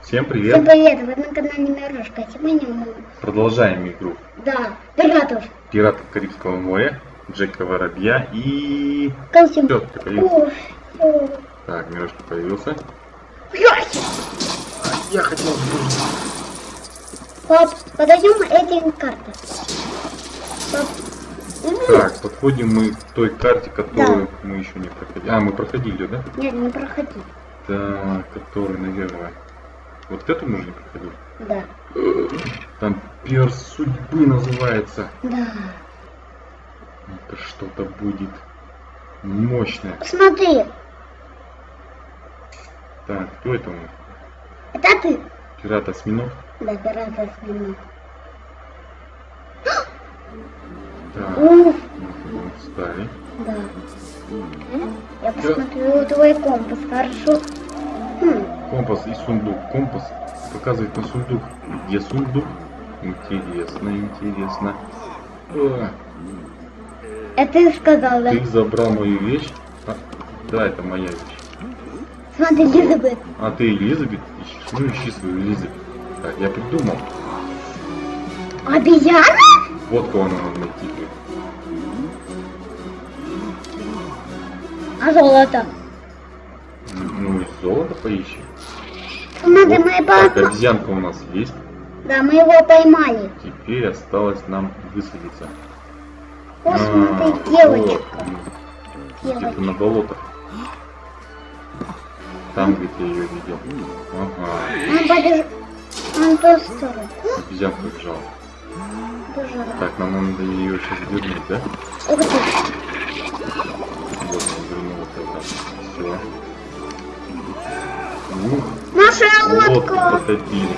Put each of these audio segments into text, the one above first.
Всем привет! Всем привет! Вы на канале Мирошка. Сегодня мы... Продолжаем игру Да, пиратов. Пиратов Карибского моря, Джека Воробья и... Колсим. Всё, ты появился. Так, Мирошка появился. Я хотел... Пап, подойдем эти карты. Пап. Так, подходим мы к той карте, которую мы еще не проходили. А, мы проходили, да? Нет, не проходи. Так, который, наверное... Вот эту мы уже не проходили? Да. Там перс судьбы называется. Да. Это что-то будет мощное. Смотри. Так, кто это у нас? Это ты. Пират осьминог? Да, пират осьминог. Так, Уф. мы встали. Да. Я посмотрю твой компас, хорошо? Компас и сундук. Компас показывает на сундук. Где сундук? Интересно, интересно. Это ты сказал, да? Ты забрал мою вещь? А, да, это моя вещь. Смотри, Элизабет. А ты Элизабет ищешь? Ну ищи свою Элизабет. Так, я придумал. Обезьяна? Вот кого нам надо найти. А золото? Ну и золото поищем. Смотри, Вот, мы так, поймали. обезьянка у нас есть. Да, мы его поймали. Теперь осталось нам высадиться. О, смотри, вот. девочка. Где-то на болотах. Там где ты ее видел. Ага. Он побежал. Он в ту сторону. Обезьянка бежала. Бежала. Так, нам надо ее сейчас вернуть, да? Ух ты. Вот он вернул это. Все. Ну, Наша лодку лодка. потопили.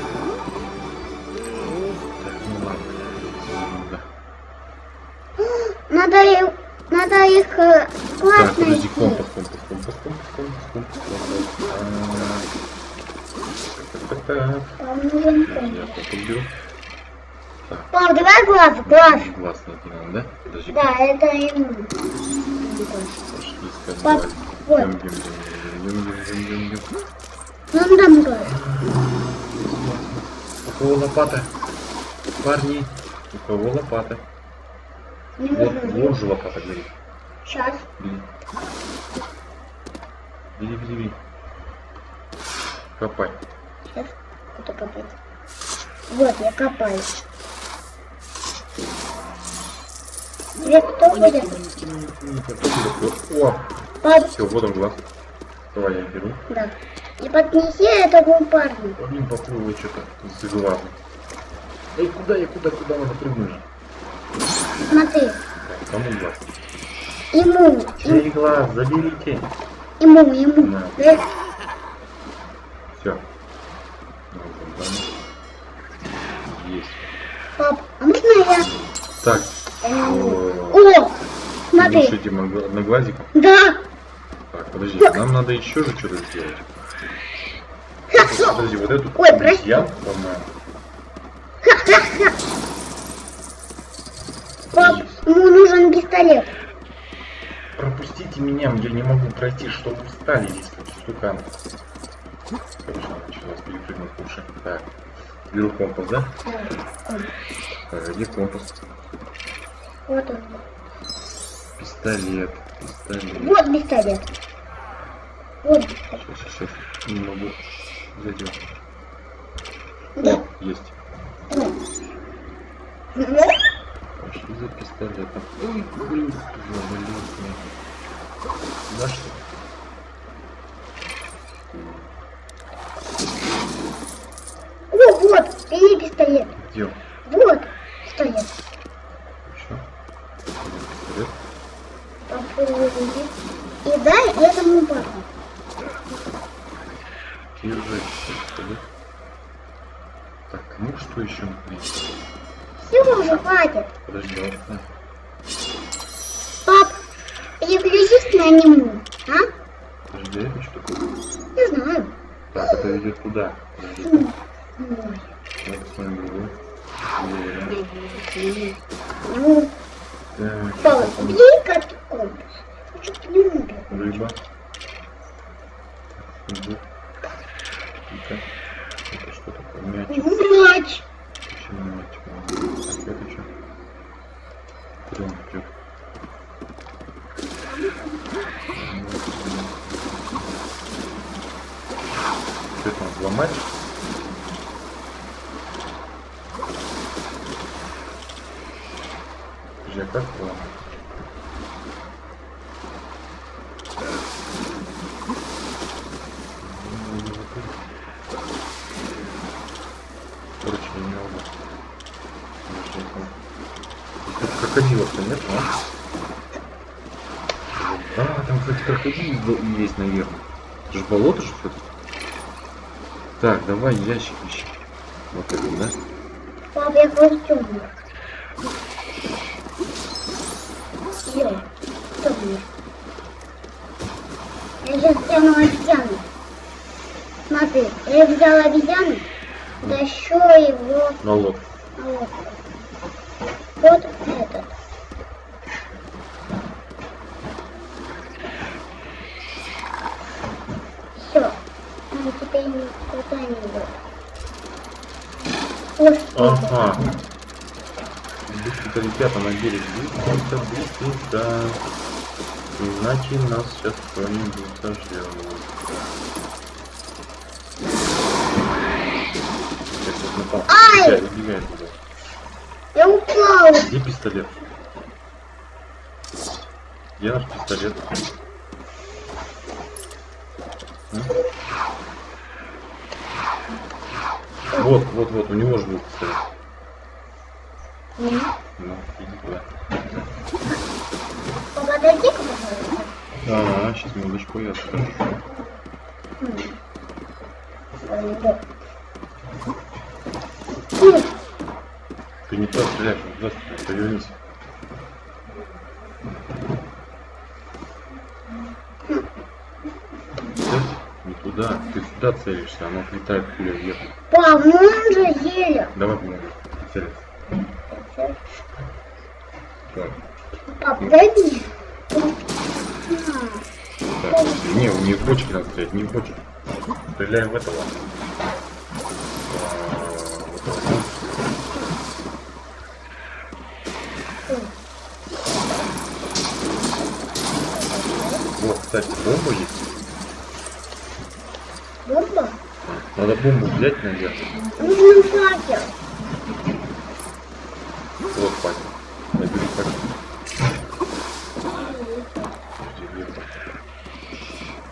Так, ну ладно. Да. Надо их Так, классно подожди, идти. компас. Так. Там нужен Я компас. компас беру. Пап, давай глаз. Глаз найти надо, да? Подожди. Да, это ему. Пошли искать Пап, глаз. вот. Гем. Нам дам глаз. У кого лопата? Парни, у кого лопата? Не Вот, нужно. вот же лопата горит. Сейчас. Бери. Копай. Сейчас. Куда копать? Вот, я копаю. Тебе кто будет? О, Пап, все, вот он глаз. Давай я беру. да. И поднеси этому парню. Блин, попробуй что-то с глазом. Эй, куда надо прыгнуть же? Смотри. Так, кому глаз? Ему. Чей глаз? Заберите. Ему. На. Да. Все. Есть. Пап, а можно я? Так. О, смотри. С этим одноглазиком. Да. Так, подожди, нам надо еще же что-то сделать. Подожди, вот эту Ой, прости. обезьянку, по-моему. Пап, ему нужен пистолет. Пропустите меня, я не могу пройти, чтобы встали здесь стукан. Короче, началось перепрыгнуть уши. Так, беру компас, да? Да. Так, где компас? Вот он. Пистолет. Вот пистолет. Вот пистолет. Сейчас, не могу взять его. Да. О, есть. Пошли за пистолетом. Ой, блин, завалил меня. Да что? О, вот, бери пистолет. Где он? Вот пистолет. Еще? Пистолет. Попробуй. И дай этому парню. Держи пистолет. Так, ну что еще? Все уже хватит. Подожди, вот. На. Пап, переключись на нему, а? Подожди, это что такое? Не знаю. Так, это ведет куда? Подожди. Ой. Я посмотрим другой. Ну, Так, пап, бери как компас. Что-то не убил. рыба. Сундук. Тихо. Это что такое? Мячик. Мяч! Почему мячик? Так, это что? Куда он идет? Что это, взломать? Подожди, а как взломать? Короче, я не могу. Тут крокодилов-то нет, а? А, там, кстати, крокодил есть, наверное. Это же болото же все-таки. Так, давай ящик ищем. Вот этот, да? Пап, я костюм. Ё, что мне? Я сейчас тяну обезьяну. Смотри, я взял обезьяну, тащу его На лоб. на лодку. Вот этот. Все. Он теперь никуда не идет. Ага. Быстро ребята на берег быстро. Иначе нас сейчас кто-нибудь сожрет. Сейчас вот напал. Ай! Убегай туда. Я упал. Где пистолет? Где наш пистолет? Вот, у него же был пистолет. Ну, иди туда. Подожди-ка, пожалуйста. Ага, сейчас минуточку я скажу. Ты не туда стреляешь, туда стреляешь, повернись. Не туда, ты сюда целишься, она отлетает пуля вверх. Пап, ну он же еле. Давай поможем, целиться. Так, Пап, дай мне. так, не в бочке надо стрелять, не в бочке. Стреляем в этого. Вот, кстати, бомба есть. Бомба? Надо бомбу взять наверх. Нужен факел. Вот факел. Набери факел.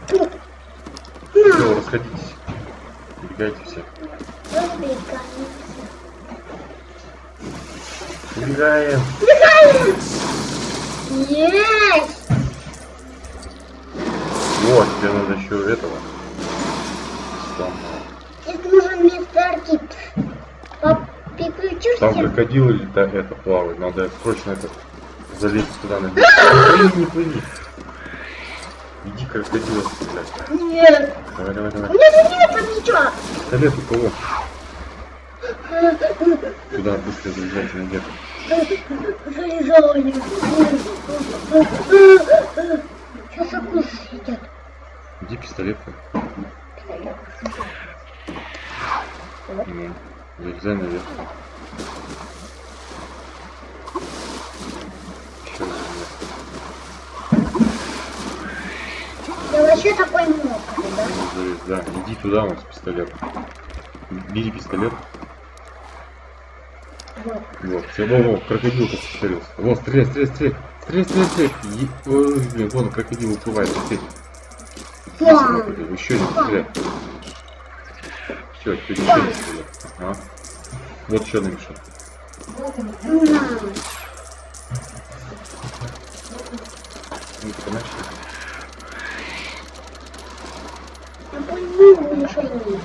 Тут. Все, расходитесь. Убегайте все. Убегаем. Есть! Вот, тебе надо еще этого. Там, Здесь нужен мистер Кит. Пап, переключишься? там крокодил или это плавает. Надо срочно это залезть туда на берег. Не плыви. Иди крокодила стрелять. Нет. Давай. У меня же нет ничего. Пистолет у кого? Туда быстро залезайте наверх. Залезаю. Сейчас укус идет. Иди пистолет. Ну, залезай наверх. Еще наверх. Я вообще такой мокрый, да? Залез, да. Иди туда, вон с пистолетом. Бери пистолет. Вот, все, во, крокодил как повторился. Вот, стреляй. Ой, блин, вон крокодил уплывает, теперь. Еще не стреляй. Все, теперь еще не стреляй. Ага. Вот еще намешал. Ну-ка, начали. Я понял решение.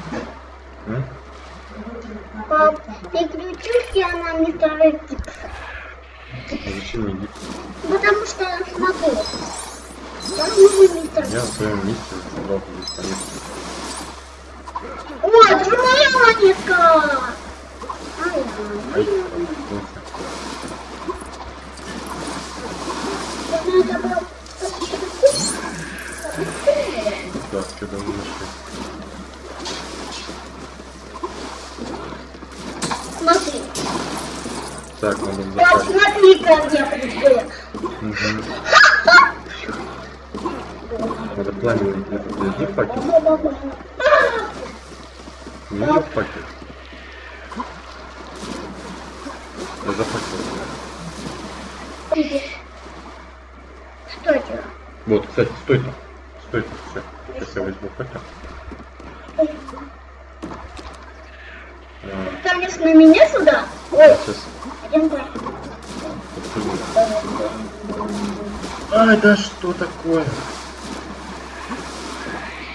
Пап, переключился на мистера Кипса. А зачем мне гипс? Потому что, смотри, там нужен мистер Я на своем месте собрал здесь монетку. О, это же моя монетка! Ай, это был... Так, что там нашли? Так, надо Пап, запасть. смотри, как я прикольно. Угу. Надо пламенный где-то. Подожди, факел. Не ее факел. Я зафакел. Что это? Вот, кстати, стой там. Стой там, все. Сейчас я возьму факел. Конечно, на меня сюда? Ой, Сейчас. идем дальше. Ай, да что такое?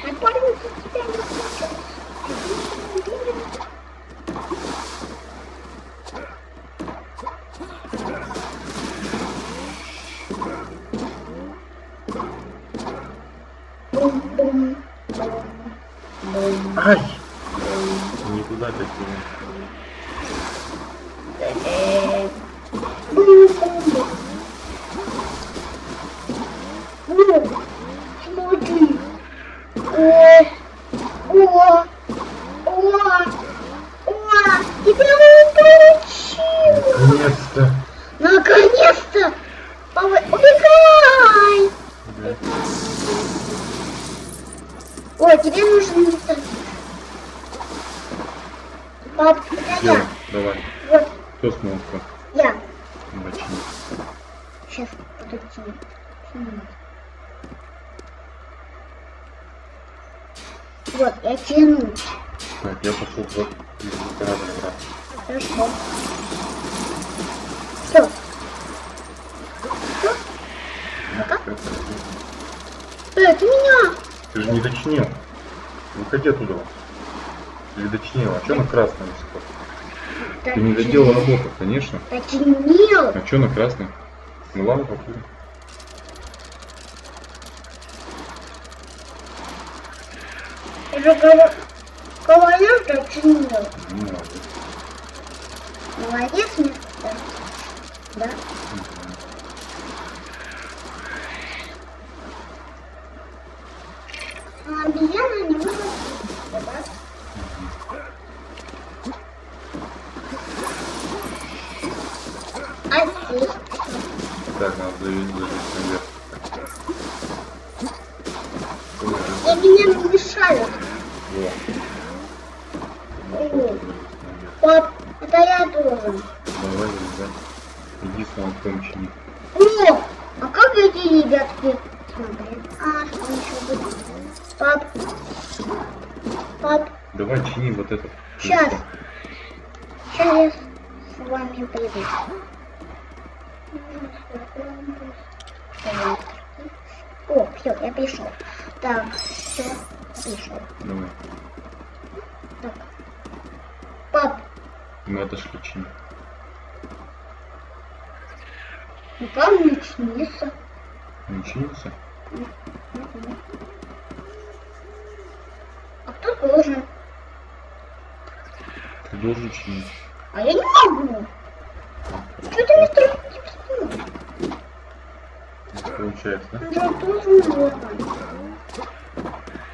Напарница тебя не слушает. Бум-бум. Бум. Ай! Не туда опять было. Бум-бум-бум. Ну, смотри. О, тебя получилось. Наконец-то! Наконец-то! Убегай! Да. Ой, тебе нужен летать. Пап, это Делай, я. давай. Вот, Кто с монстром? я. Начни. Сейчас буду тянуть. Вот, я тяну. Так, я пошел за корабль брать. Хорошо. Все. Это меня. Ты же не дочинил. Выходи оттуда. Или дочинил. А что на красном до сих пор? Ты не доделал работу, конечно. Дочинил. А что на красном? Ну ладно, попробуй. Я же говорю, дочинил. Ну, молодец. Молодец, мистер. Да. А обезьяна не может да? А здесь Так, надо залезть наверх. и меня мешают. Во. О, пап, это я должен. Давай, залезай. Иди с вами помощи. О, а как эти ребятки? Смотри. А, что еще будет? Пап. Пап, Давай, чини вот этот. сейчас. Сейчас я с вами приду. О, все, я пришел. Так, все, пришел. Давай. Так. Пап, Мы отошли чини. ну как начнется? Не чинится? А кто должен? Ты должен чинить. А я не могу. Что ты мне строишь? Не получается, да? Он же должен делать.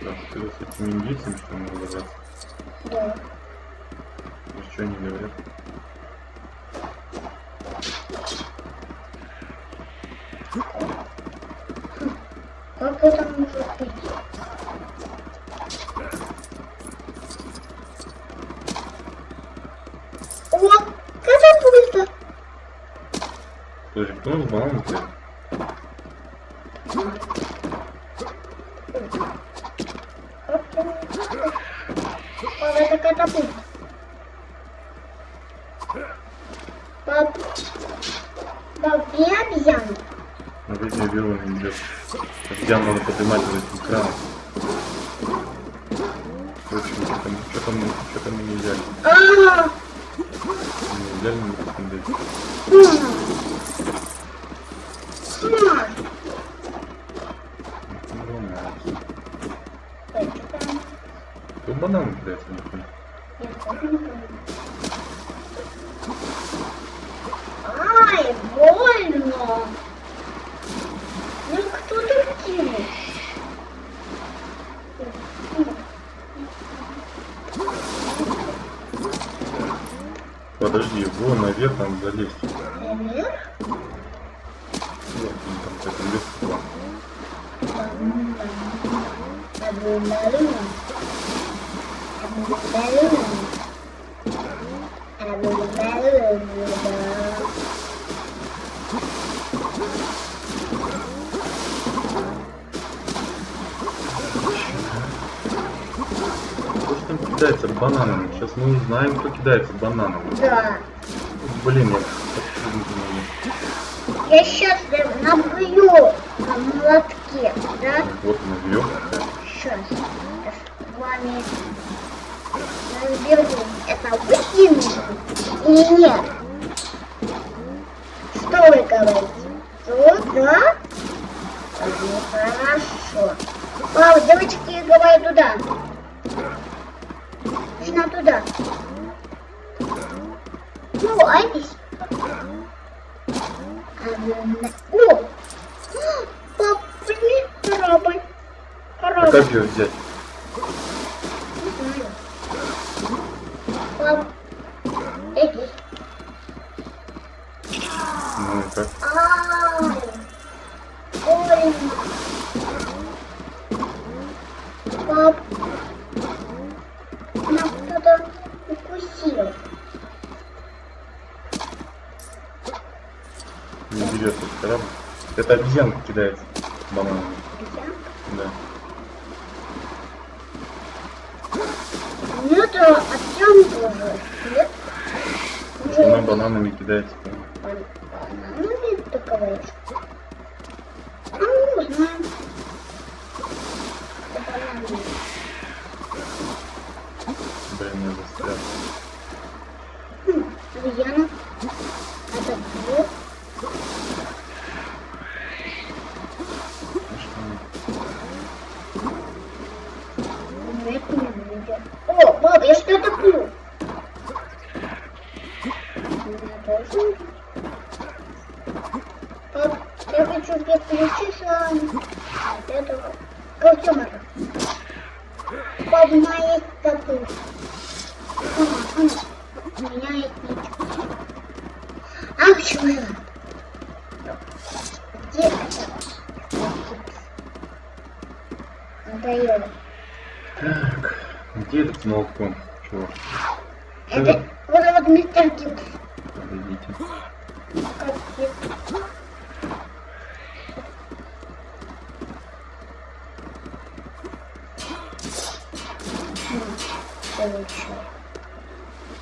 Так, ты с этими индейцами что ли разобраться? Да. И что они говорят? Как это может быть? О, катапульта! Подожди, кто у нас банан взял? Пап, это катапульта. Пап, где обезьяна? На видео белого не идет. Обезьян надо поднимать вот этим краном. В общем, что-то мы не взяли. А, Не взяли мы секунды. Кто банан кидается, не понял. Ай, больно! Ну кто тут кинул? Подожди, вон наверх надо залезть. Наверх? Вот, там какая-то лёгкая была. Кто ж там кидается бананами? Сейчас мы узнаем, кто кидается бананами. Да. Блин, я подпрыгнуть не могу. Я сейчас набью на молотке, да? Вот он наверх. Сейчас. Я с вами разберу. Это выкину или нет? Что вы говорите? Туда? Ну, хорошо. Папа, девочки, давай туда. Нужно туда. Ну, а здесь? О! Папа, блин, корабль. А как ее взять? Не знаю. Пап, иди. Ну и как? Ай! Ой! Пап, нас кто-то укусил. Не берет этот корабль. Это обезьянка кидается бананами. Да. Нет, Артем тоже. Нет? Она бананами кидается. Ну, нет, ты говоришь. А мы узнаем. Это бананы. Блин, я застрял. Обезьяна. Это двух. Нет, не будет. О, пап, я что-то пью. Пап, я хочу переключиться от этого костюмера. Пап, у меня есть тату. У меня есть ничего. Ах, чувак. Где это? Надоело. Так, где этот с молотком? Чувак? Это вот мистер Кит. Подойдите. Как Кит.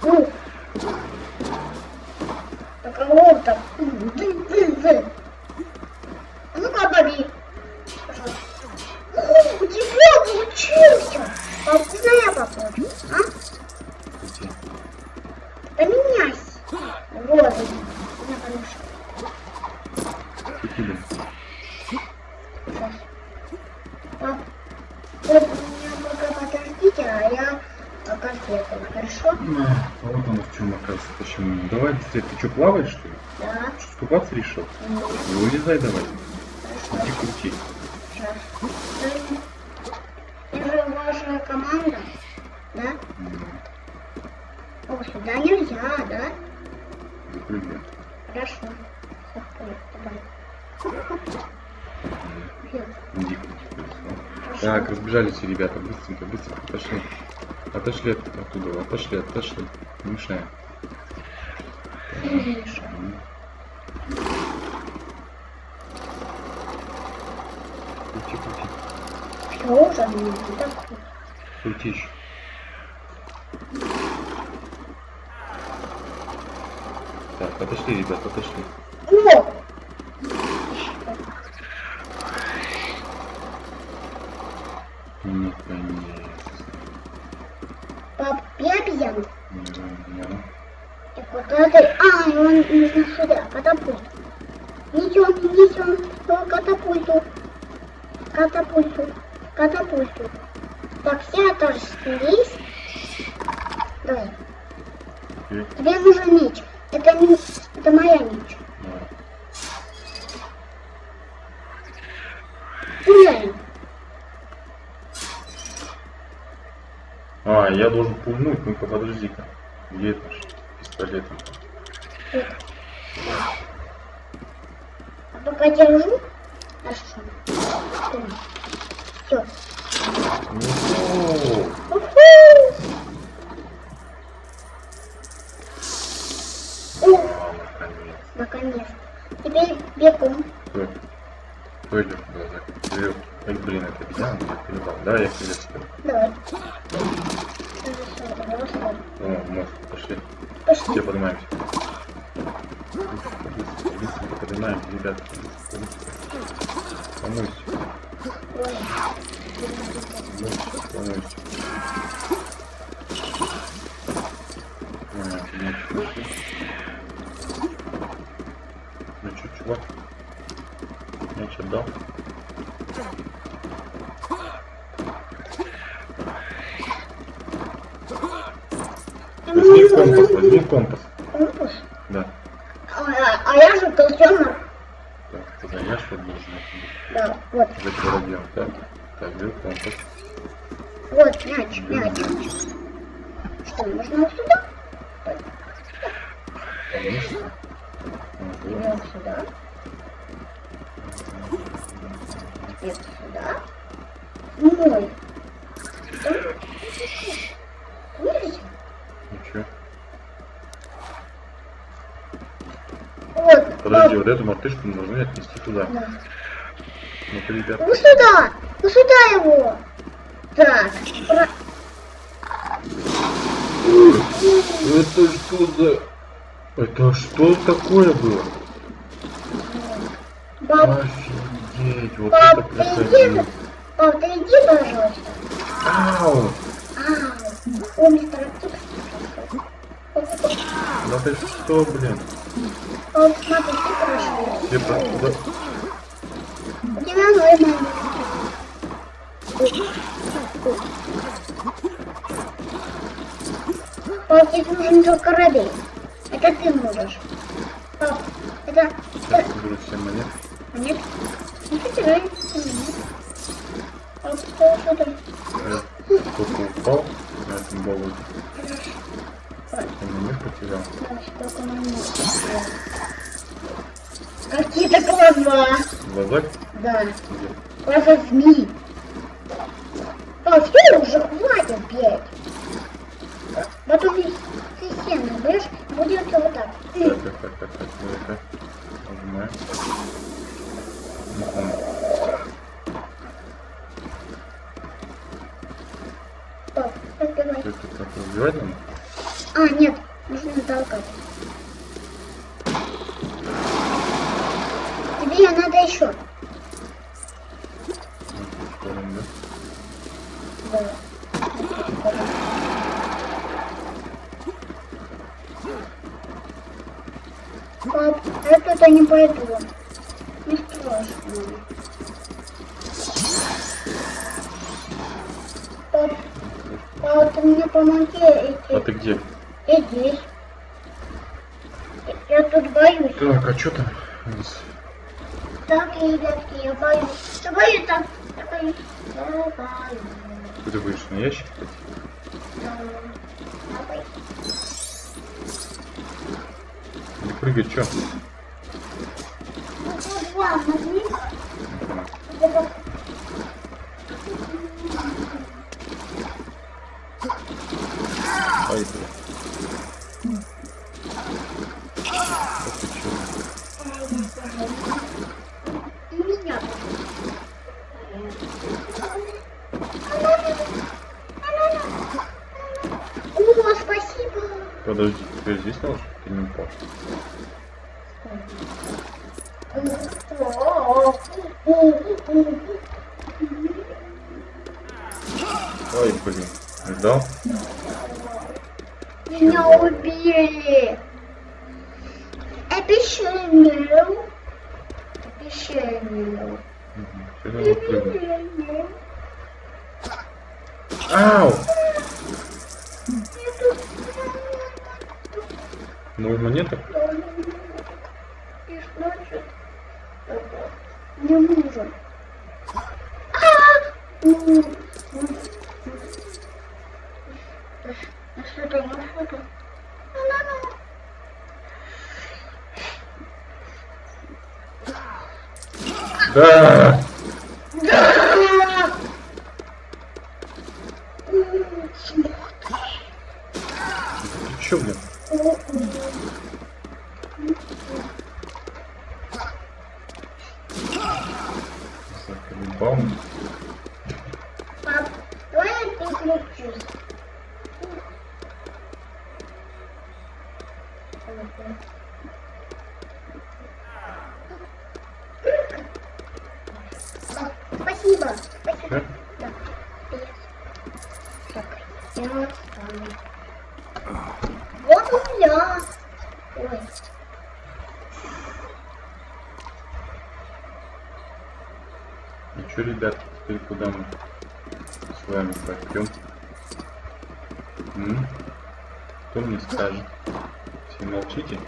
Ну, так кого там? А ну-ка, обови. У тебя получился. Можно я попробую, а? Где? Поменяйся. Вот, у меня помешал. Купили. Сейчас. Пап, вот меня пока подождите, а я конфету, хорошо? А вот оно в чем оказывается. Почему? Давай быстрее. Ты что, плаваешь, что ли? Да. Что, скупаться решил? Нет. Не вылезай давай. Хорошо. Иди крути. Сейчас. Это же ваша команда, да? О, сюда нельзя, да? Запрыгивай. Хорошо. Давай. Иди крути. Так, разбежались все ребята. Быстренько, быстренько. Отошли. Отошли оттуда. Отошли, отошли. Не мешаем. Крути, крути. Что уже мне не так? Крути еще. Так, отошли, ребят, отошли. О! Наконец. Пап, я обезьяна. Да. Так вот это... А, его нужно сюда, катапульт. Несем, несем, катапульту. Катапульту. Катапульту. Так, все отошли. Давай. Окей. Тебе нужен меч. Это моя меч. Давай. Пуляй. А, я должен пульнуть. Ну-ка, подожди-ка. Где это? пистолетом. Вот. А пока держу. Хорошо. Все. Ну, Наконец. Теперь бегом. Кто идет туда? Вперед. Ай, блин, это обезьяна, я передал. Да, я приветствую. Давай. О, мост, пошли. Пошли. Все поднимаемся. Быстро поднимаем, ребят. Помойся. Помойся. Ну что, чувак? Я что дал? Возьми компас, возьми компас. Компас? Да. А я же толстенок. Так, тогда я что должен? Да, вот. За корабелем, так. Так, бери компас. Вот, мяч, мяч. Что, можно вот сюда? Конечно. Вот сюда. Теперь сюда. Мой. Видите? Ничего. Вот. Подожди, вот эту мартышку мы должны отнести туда. Да. Ну-ка, ребят. Ну сюда! Ну сюда его! Так. Это что за... Это что такое было? Пап, Офигеть, вот пап, это ты крокодил. иди, пап, ты иди, пожалуйста. Ау! О, мистер Актив. Да ты что, блин? Пап, смотри, ты прошел. Где куда? У тебя нормально. Пап, здесь нужен только корабель. Это ты можешь. Пап, это... Сейчас соберу все монеты. Нет? Не собирай. Нет. Пап, что там? Я только упал на этом болоте. Я монет потерял. Какие-то глаза. Глаза? Да. Где? Глаза змеи. А, все, уже хватит бегать. Потом системно, знаешь, будет вот так. Так. Ну-ка. Нажимаем. Пап, открывай. Что это так разбивать надо? А, нет, нужно толкать. Тебе ее надо еще. Да? Да. Пап, я туда не пойду. Не страшно. Пап, ты мне помоги идти. А ты где? Я здесь. Я тут боюсь. Так, а что там? Так, ребятки, я боюсь. Что боюсь там? Я боюсь. Я боюсь. Что ты будешь на ящик? Я боюсь. Не прыгай, что? Ну, тут два, нажми. Ай, блин. А ты чё? Меня. О, спасибо. Подожди, теперь здесь наложишь? Ты не упал. Ой, блин. Ждал? Меня убили. Обещаю. Обещаю. Все надо прыгнуть. Ау! Ну, монеток? И значит, не нужен. Ну что-то. Да! Да! Ты чё, блин? Заколебал. Пап, давай я переключусь. Спасибо. Спасибо. Да? Да. Привет. Так, я встану. Вот у меня. Ой. Ну чё, ребят, теперь куда мы с вами пойдем? Кто мне скажет? Все молчите?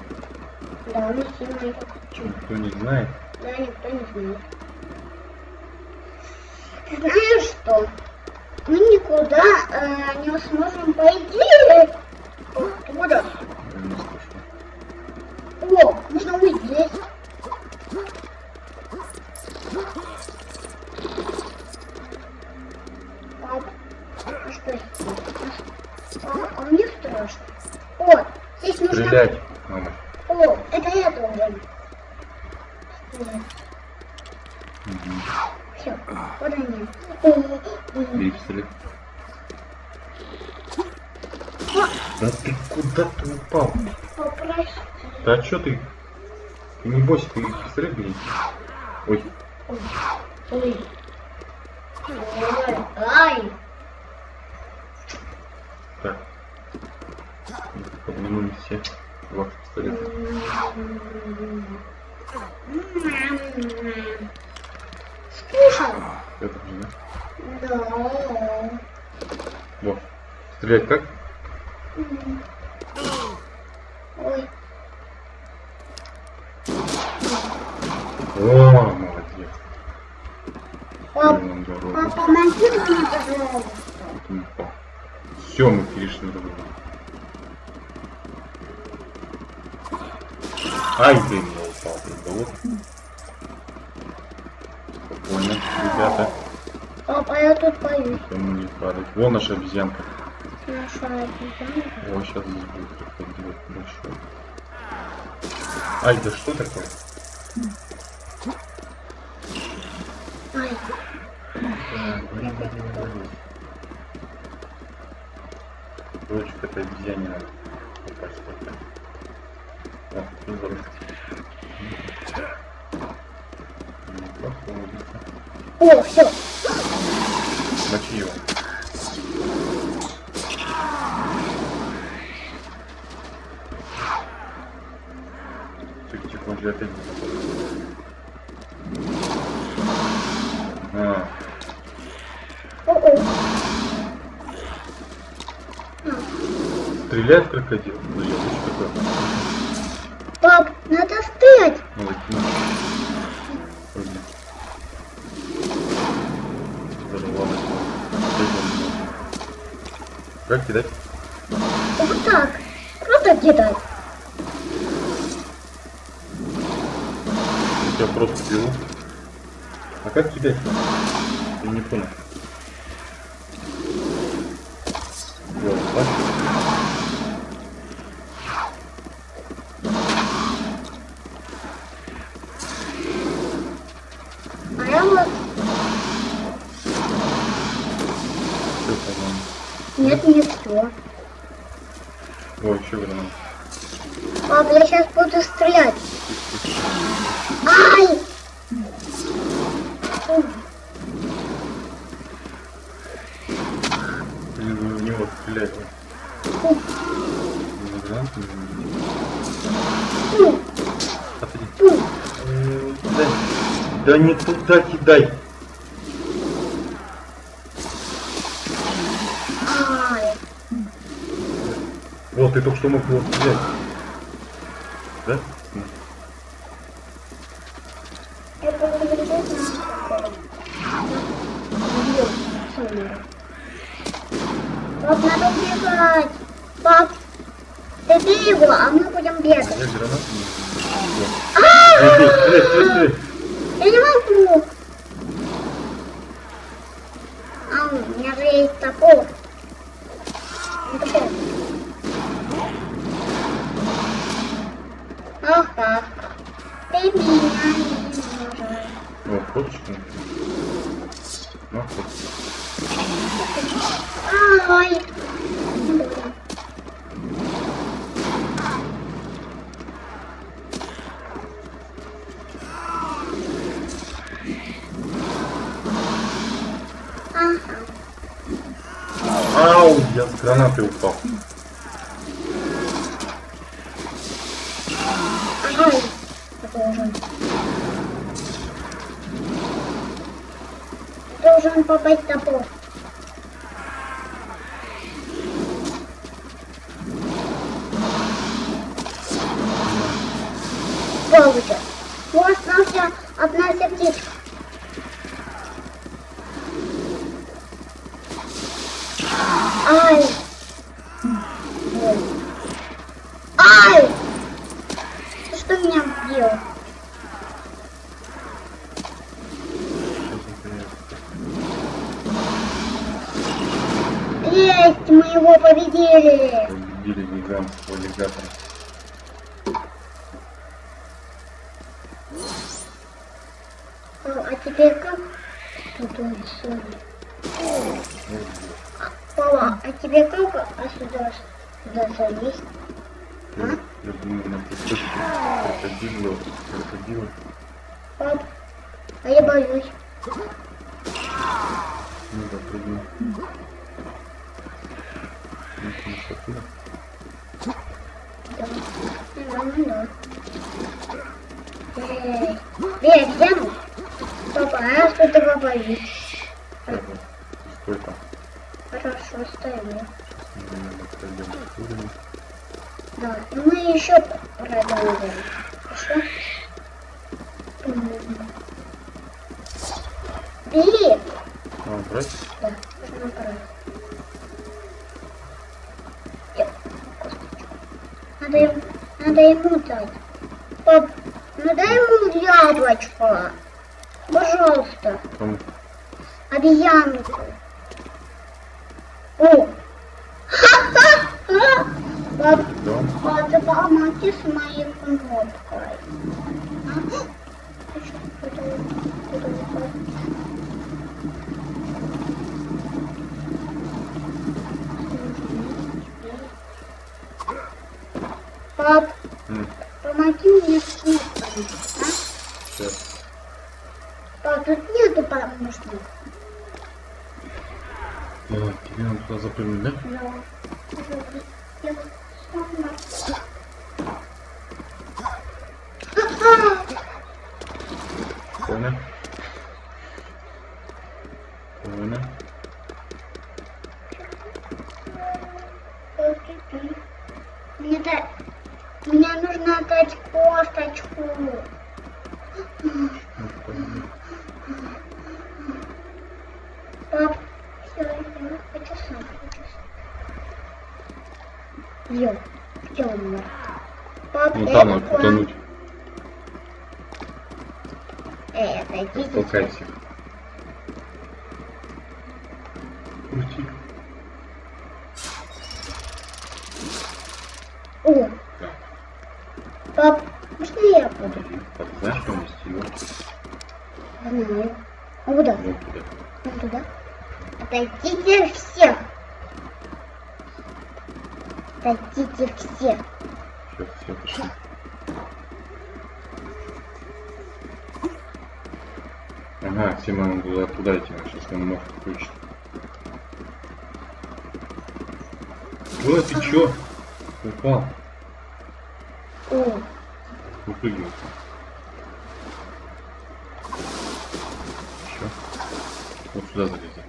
Да, мы сильно. Никто не знает? Да, никто не знает. Ты знаешь что? Мы никуда не сможем пойти. Куда? Я не слышу. О, можно быть здесь. Пап, а что здесь? А мне страшно. О, здесь нужно... Стрелять, мама. О, это я должен. Все, вот они. Бери пистолет. Да ты куда ты упал? Попроси. Да а чё ты? Ты не бойся, ты пистолет бери. Ой, Ой. Ой. Ой. Ай. так. Поднимем все. Два пистолета. Слушай. Это же, да? Да. Вот. Стрелять как? Ой. О, молодец. Пап, Нам дорогу. пап, помоги мне, пожалуйста. Все, мы перешли на дорогу. Ай, блин, я упал. Да вот. Спокойно, ребята. Папа, я тут боюсь. Кому не падать. Вон наша обезьянка. Наша обезьянка. О, сейчас здесь будет крокодил большой. Ай, да что такое? Ай. Дочка, это обезьяне надо попасть только. О, призор. О, все. Мочи его. Тихо, он же опять. А, О-о. стреляет крокодил? Ну, я лучше такой. Пап, надо встать. Молодец. Ой, блин. Взорвалась. Как кидать? Вот так. Просто кидай. Я тебя просто беру. А как кидать? Я не понял. Вот, так. А я вот... Все, по-моему. Нет, не все. О, еще гранат. Пап, я сейчас буду стрелять. Ай! Блин, вы в него стрелять. Не на гранату, не на Отойди. Кидай. Да не туда кидай. Ай! Вот, ты только что мог его стрелять. Да? Я буду бежать на... Пап, надо убегать. Пап, ты бей его, а мы будем Я бегать. гранату не Стрелять. Я не могу. А, у меня же есть топор. Топор. Ага. Ты меня не можешь. О, фоточку. Ну, фоточку. Ай. Ага. Ау, я с гранаты упал. Ай. Должен. Должен попасть топор. Получится. У вас осталась одна сердечка. Ай! Ой. Ай! Ты что меня сделал? Есть, мы его победили! Победили гигантского аллигатора. А теперь как? Тут он сон. Папа, а тебе как сюда залезть? Я думаю, на пустошке крокодила. Пап, а я боюсь. Ну да, трудно. Оттуда. Да. Эй, обезьяну? Папа, а что ты боюсь? Стой там. Хорошо, стою. Надо пройдем сторону. Да, и мы еще продолжим. Хорошо? Бери! А, брать? Да, нужно брать. Надо ему дать. Пап, дай ему яблочко. Пожалуйста. Кому? Обезьянку. О! Ха-ха-ха! Пап, Да? ты помоги с моей кнопкой. Пап, помоги мне с кнопкой, а? Сейчас. Пап, тут нету помощников. Давай, тебе надо туда запрыгнуть, да? Да. Я сама. Понял? Понял? Мне нужно дать косточку. Пап, все, я хочу сам. Где у меня? Пап, Ну там надо утонуть. Отойдите. Толкайся. Крути. О, Да. пап, можно я буду? Подожди. Так, знаешь, что есть его? Знаю. А куда? Вот туда. Вон туда. Отойдите все. Отойдите все. Все пошли. Ага, все мамы было оттуда идти, сейчас он нож включит. Ой, ты чё? Упал. О, Выпрыгивай. Еще. Вот сюда залезай.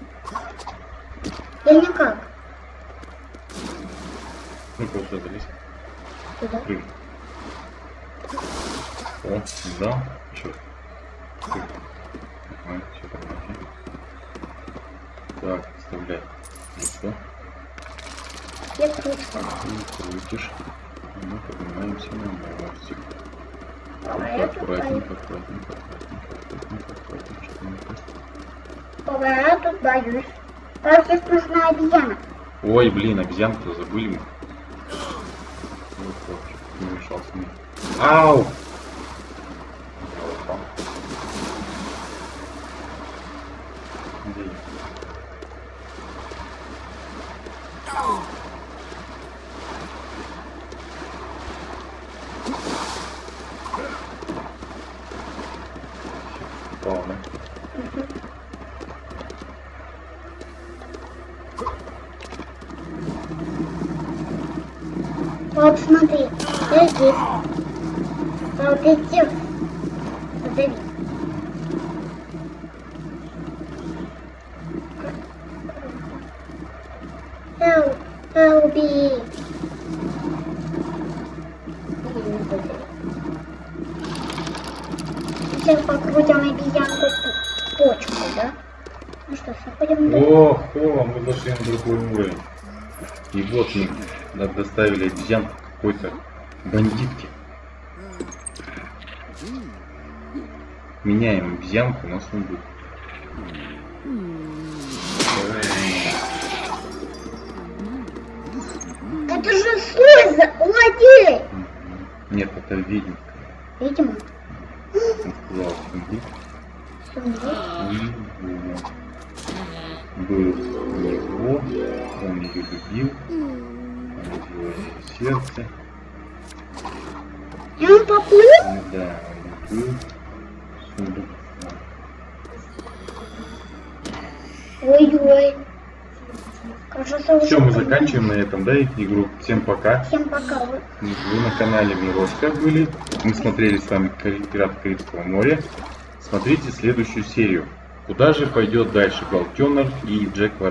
я никак. Ну-ка, вот сюда залезь. Туда. Прыгай. О, да. Еще. Прыгай. Ага, все, подожди. Так, вставляй. Ну что? Я крутится. И крутишь. И мы поднимаемся на мостик. Аккуратненько, аккуратненько, аккуратненько, аккуратненько. Папа, я тут боюсь. Там здесь нужна обезьяна. Ой, блин, обезьянку забыли мы. Вот, вот, не мешался мне. Ау! Я упал. Где я? Упал, да? Вот смотри, я здесь. А вот эти... Подожди. Help. Сейчас покрутим обезьянку почку, да? Ну что, заходим дальше. О, мы зашли на другой уровень. И вот мы доставили обезьянку какой-то бандитки. Меняем обезьянку на сундук. Это же слой владелец! Нет, это ведьма. Видимо. Он сказал сундук. Был у него, он ее любил, он любил ее сердце. И он поплыл? Ну да, он любил сундук. Ой-ой. Кажется, уже... Все, мы заканчиваем на этом, да, игру. Всем пока. Всем пока. Вы на канале Мирошка были. Мы смотрели с вами «Пираты Карибского моря». Смотрите следующую серию. Куда же пойдет дальше Галактионер и Джек Воробей?